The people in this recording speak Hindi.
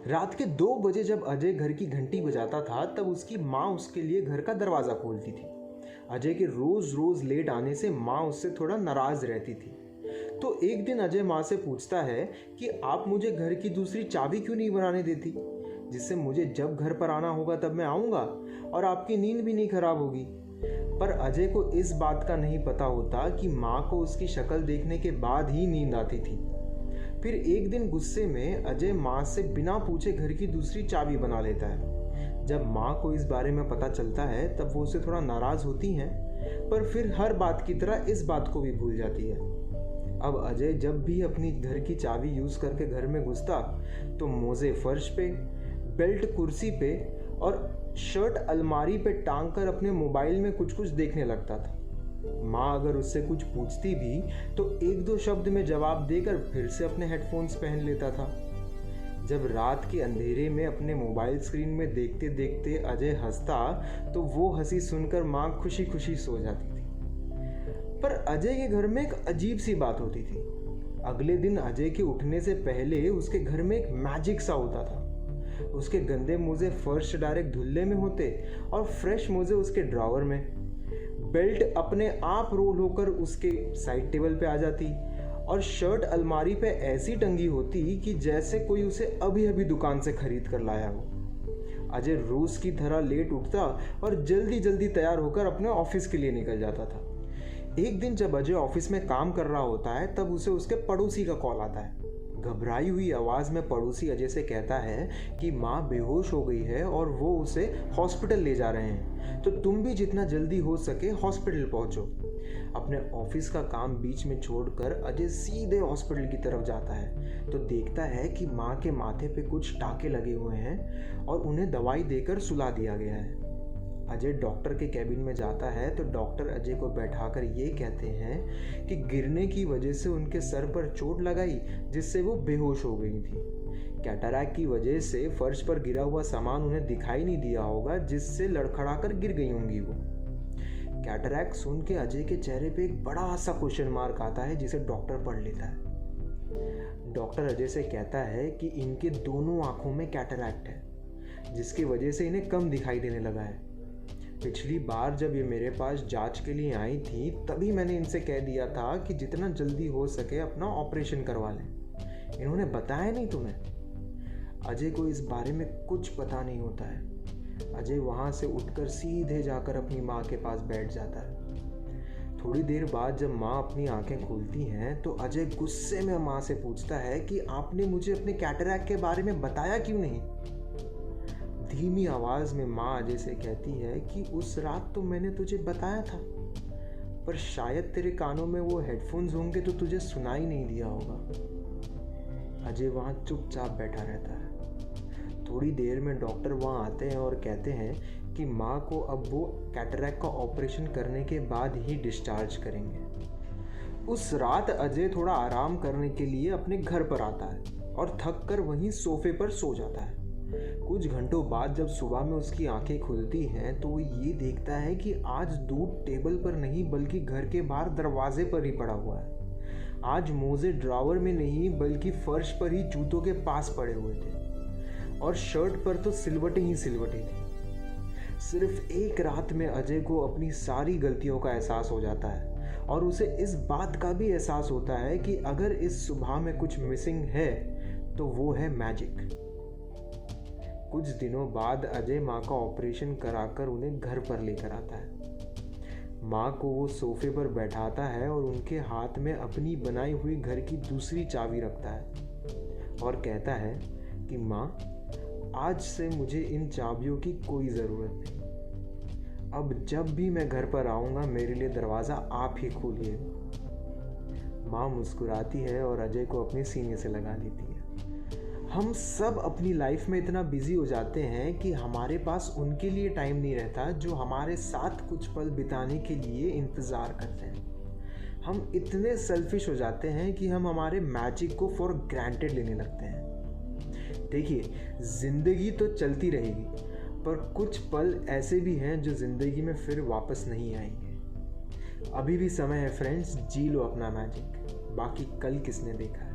रात के 2 बजे जब अजय घर की घंटी बजाता था तब उसकी माँ उसके लिए घर का दरवाज़ा खोलती थी। अजय के रोज़ रोज़ लेट आने से माँ उससे थोड़ा नाराज़ रहती थी। तो एक दिन अजय माँ से पूछता है कि आप मुझे घर की दूसरी चाबी क्यों नहीं बनाने देती, जिससे मुझे जब घर पर आना होगा तब मैं आऊँगा और आपकी नींद भी नहीं खराब होगी। पर अजय को इस बात का नहीं पता होता कि माँ को उसकी शक्ल देखने के बाद ही नींद आती थी। फिर एक दिन गुस्से में अजय माँ से बिना पूछे घर की दूसरी चाबी बना लेता है। जब माँ को इस बारे में पता चलता है तब वो उससे थोड़ा नाराज़ होती हैं, पर फिर हर बात की तरह इस बात को भी भूल जाती है। अब अजय जब भी अपनी घर की चाबी यूज़ करके घर में घुसता तो मोज़े फर्श पे, बेल्ट कुर्सी पे और शर्ट अलमारी पे टांग कर अपने मोबाइल में कुछ कुछ देखने लगता था। माँ अगर उससे कुछ पूछती भी तो एक दो शब्द में जवाब देकर फिर से अपने हेडफोन्स पहन लेता था। जब रात के अंधेरे में अपने मोबाइल स्क्रीन में देखते देखते अजय हंसता तो वो हंसी सुनकर माँ खुशी खुशी सो जाती थी। पर अजय के घर में एक अजीब सी बात होती थी। अगले दिन अजय के उठने से पहले उसके घर में एक मैजिक सा होता था। उसके गंदे मोजे फर्श डायरेक्ट धुल्ले में होते और फ्रेश मोजे उसके ड्रॉवर में। बेल्ट अपने आप रोल होकर उसके साइड टेबल पे आ जाती और शर्ट अलमारी पे ऐसी टंगी होती कि जैसे कोई उसे अभी अभी दुकान से खरीद कर लाया हो। अजय रोज की तरह लेट उठता और जल्दी जल्दी तैयार होकर अपने ऑफिस के लिए निकल जाता था। एक दिन जब अजय ऑफिस में काम कर रहा होता है तब उसे उसके पड़ोसी का कॉल आता है। घबराई हुई आवाज़ में पड़ोसी अजय से कहता है कि माँ बेहोश हो गई है और वो उसे हॉस्पिटल ले जा रहे हैं, तो तुम भी जितना जल्दी हो सके हॉस्पिटल पहुँचो। अपने ऑफिस का काम बीच में छोड़कर अजय सीधे हॉस्पिटल की तरफ जाता है तो देखता है कि माँ के माथे पे कुछ टाँके लगे हुए हैं और उन्हें दवाई देकर सुला दिया गया है। अजय डॉक्टर के कैबिन में जाता है तो डॉक्टर अजय को बैठाकर ये कहते हैं कि गिरने की वजह से उनके सर पर चोट लगाई जिससे वो बेहोश हो गई थी। कैटरैक्ट की वजह से फर्श पर गिरा हुआ सामान उन्हें दिखाई नहीं दिया होगा जिससे लड़खड़ाकर गिर गई होंगी वो। कैटरैक्ट सुन के अजय के चेहरे पे एक बड़ा सा क्वेश्चन मार्क आता है जिसे डॉक्टर पढ़ लेता है। डॉक्टर अजय से कहता है कि इनके दोनों आंखों में कैटरैक्ट है जिसकी वजह से इन्हें कम दिखाई देने लगा है। पिछली बार जब ये मेरे पास जांच के लिए आई थी तभी मैंने इनसे कह दिया था कि जितना जल्दी हो सके अपना ऑपरेशन करवा लें। इन्होंने बताया नहीं तुम्हें। अजय को इस बारे में कुछ पता नहीं होता है। अजय वहाँ से उठकर सीधे जाकर अपनी माँ के पास बैठ जाता है। थोड़ी देर बाद जब माँ अपनी आंखें खोलती हैं तो अजय गुस्से में माँ से पूछता है कि आपने मुझे अपने कैटरैक्ट के बारे में बताया क्यों नहीं। धीमी आवाज में माँ अजय से कहती है कि उस रात तो मैंने तुझे बताया था, पर शायद तेरे कानों में वो हेडफोन्स होंगे तो तुझे सुनाई नहीं दिया होगा। अजय वहाँ चुपचाप बैठा रहता है। थोड़ी देर में डॉक्टर वहाँ आते हैं और कहते हैं कि माँ को अब वो कैटरैक्ट का ऑपरेशन करने के बाद ही डिस्चार्ज करेंगे। उस रात अजय थोड़ा आराम करने के लिए अपने घर पर आता है और थक कर वहीं सोफे पर सो जाता है। कुछ घंटों बाद जब सुबह में उसकी आंखें खुलती हैं तो वो ये देखता है कि आज दूध टेबल पर नहीं बल्कि घर के बाहर दरवाजे पर ही पड़ा हुआ है। आज मोजे ड्रॉवर में नहीं बल्कि फर्श पर ही जूतों के पास पड़े हुए थे और शर्ट पर तो सिलवटें ही सिलवटें थी। सिर्फ एक रात में अजय को अपनी सारी गलतियों का एहसास हो जाता है और उसे इस बात का भी एहसास होता है कि अगर इस सुबह में कुछ मिसिंग है तो वो है मैजिक। कुछ दिनों बाद अजय माँ का ऑपरेशन कराकर उन्हें घर पर लेकर आता है। माँ को वो सोफे पर बैठाता है और उनके हाथ में अपनी बनाई हुई घर की दूसरी चाबी रखता है और कहता है कि माँ, आज से मुझे इन चाबियों की कोई ज़रूरत नहीं। अब जब भी मैं घर पर आऊँगा मेरे लिए दरवाज़ा आप ही खोलिएगा। माँ मुस्कुराती है और अजय को अपने सीने से लगा लेती है। हम सब अपनी लाइफ में इतना बिजी हो जाते हैं कि हमारे पास उनके लिए टाइम नहीं रहता जो हमारे साथ कुछ पल बिताने के लिए इंतज़ार करते हैं। हम इतने सेल्फिश हो जाते हैं कि हम हमारे मैजिक को फॉर ग्रांटेड लेने लगते हैं। देखिए, ज़िंदगी तो चलती रहेगी पर कुछ पल ऐसे भी हैं जो ज़िंदगी में फिर वापस नहीं आएंगे। अभी भी समय है फ्रेंड्स, जी लो अपना मैजिक, बाकी कल किसने देखा है।